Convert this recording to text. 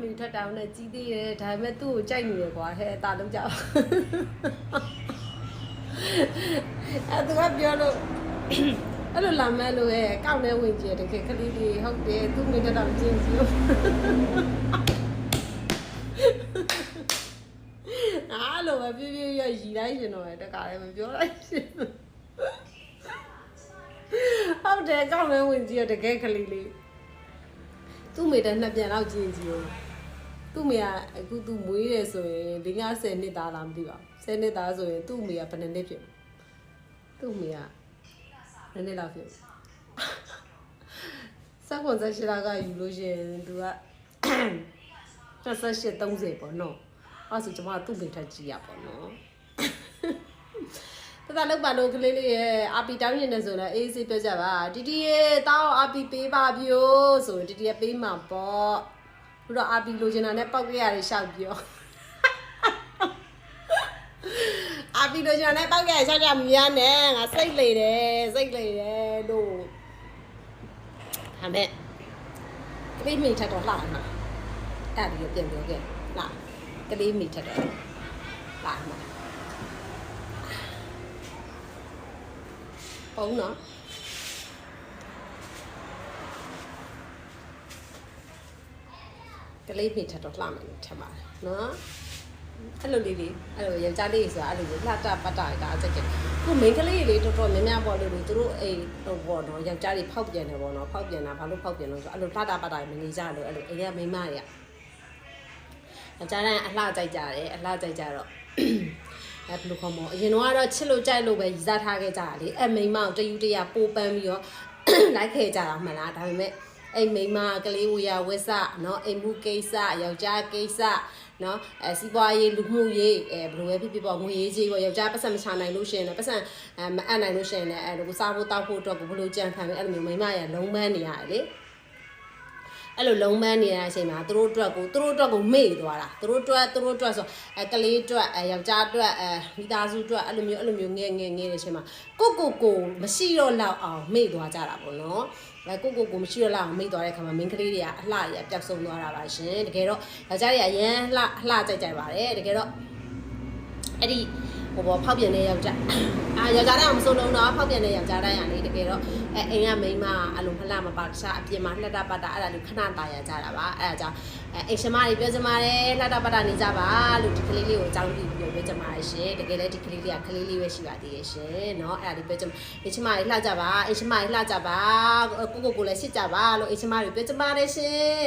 မိထက်တောင်းနဲ့ကြီးသေးတယ်ဒါပေမဲ့သူ့ကိုကြိုက်နေရကွာဟဲ့တာလုံးကြောက်သူကပြောလို့အဲ့လိုလာမဲလို့ရဲ့ကောက်နေဝင်ကြတယ်တကယ်ခလေးလေးဟုတ်တယ်သူ့မိထက်တောင်းချင်းစီအားလို့ပဲပြပြရရီလိုက်ရှင်တော့တခါလည်းမပြောလိုက်ရှင်ဟုတ်တယ်ကောက်နေဝင်ကြတကယ်ခလေးလေးသူ့မိတဲ့နှစ်ပြန်တော့ချင်းစီသူ့မိကအခုသူမွေးတယ်ဆိုရင်၄50နှစ်သားလားမသိပါဘူး10နှစ်သားဆိုရင်သူ့မိကဘယ်နှစ်နှစ်ဖြစ်သူ့မိကနည်းနည်းလောက်ဖြစ်စက်ကွန်ဆက်ရှိလာကယူလို့ရှိရင်သူက28 30ပေါ့နော်အဲ့ဆိုကျွန်မသူ့မိထက်ကြီးရပေါ့နော်တသားလောက်ပါလို့ကလေးလေးရဲ့အာပီတောင်းနေတယ်ဆိုတော့အေးစိတ်ပြကြပါတီတီရဲ့တောင်းအာပီပေးပါပြို့ဆိုရင်တီတီရဲ့ပေးမှာပေါ့ဘုတော့အာပီလိုချင်တာနဲ့ပောက်ခဲ့ရတယ်ရှောက်ပြောအာပီလိုချင်တာနဲ့ပောက်ခဲ့ရရှောက်ကြမရနဲ့ငါစိတ်လေတယ်လို့ဟာမဲ့ကလေးမိထက်တော့လှမှာအဲ့ဒီကိုပြန်ပြောခဲ့လှကလေးမိထက်တော့လှမှာပုံနော်ကလေးမိထက်တော့လှမယ်ထင်ပါတယ်နော်အဲ့လိုလေးအဲ့လိုယောက်ျားလေးဆိုတာအဲ့လိုလှတာပတ်တာကအကြက်ကြက်ခုမိန်းကလေးလေးတော်တော်များများပေါ့လို့သူတို့အိမ်ဟိုပေါ့နော်ယောက်ျားလေးဖောက်ပြန်တယ်ပေါ့နော်ဖောက်ပြန်တာဘာလို့ဖောက်ပြန်လို့ဆိုအဲ့လိုလှတာပတ်တာမနေကြလို့အဲ့လိုအိမ်ကမိန်းမတွေကယောက်ျားတိုင်းအလှကြိုက်ကြတယ်အလှကြိုက်ကြတော့အဲ့ဘယ်လိုခေါ်မလဲအရင်တော့ချစ်လို့ကြိုက်လို့ပဲရည်စားထားခဲ့ကြတာလေအဲ့မိန်းမကိုတယူတရပိုးပန်းပြီးတော့လိုက်ခဲ့ကြတာမှန်လားဒါပေမဲ့အဲ့မိန်းမကလေးဝေယဝက်စနော်အိမ်မှုကိစ္စယောက်ျားကိစ္စနော်စီးပွားရေးလူမှုရေးဘယ်လိုပဲဖြစ်ဖြစ်ပေါ့ငွေရေးကြီးပေါ့ယောက်ျားပတ်စံမချနိုင်လို့ရှိရင်လည်းပတ်စံမအပ်နိုင်လို့ရှိရင်လည်းအဲ့လိုစားဖို့တောက်ဖို့အတွက်ကိုဘယ်လိုကြံဖန်လဲအဲ့လိုမျိုးမိန်းမရလုံးမန်းနေရတယ်လေအဲ့လိုလုံးမန်းနေတဲ့အချိန်မှာသူတို့အတွက်ကိုမေ့သွားတာသူတို့အတွက်ဆိုကလေးအတွယောက်ျားအတွက်မိသားစုအတွက်အဲ့လိုမျိုးငယ်တဲ့အချိန်မှာကိုမရှိတော့လောက်အောင်မေ့သွားကြတာပေါ့နော်ကိုမရှိတော့လောက်အောင်မေ့သွားတဲ့အခါမှာမိန်းကလေးတွေကအလှရပျောက်ဆုံးသွားတာပါရှင်တကယ်တော့ယောက်ျားတွေကအရန်လှကြိုက်ပါတယ်တကယ်တော့အဲ့ဒီဟိုဘောဖောက်ပြန်တဲ့ယောက်ျားယောက်ျားတိုင်းအောင်မစိုးလုံးတော့ဖောက်ပြန်တဲ့ယောက်ျားတိုင်းကနေတကယ်တော့အိမ်ကမိန်းမအလုံးလှမပါတခြားအပြင်မှာလှတာပတ်တာအဲ့ဒါလေးခဏတာရကြတာပါအဲ့ဒါကြောင့်အိမ်ရှင်မတွေပြောကြမှာတယ်လှတာပတ်တာနေကြပါလို့ဒီကလေးလေးကိုအကြောင်းပြုပြီးပြောကြမှာရှင်တကယ်လည်းဒီကလေးလေးကကလေးလေးပဲရှိပါသေးရဲ့ရှင်เนาะအဲ့ဒါလေးပြောကြမှာအိမ်ရှင်မတွေလှကြပါအိမ်ရှင်မတွေလှကြပါကိုလည်းရှစ်ကြပါလို့အိမ်ရှင်မတွေပြောကြမှာတယ်ရှင်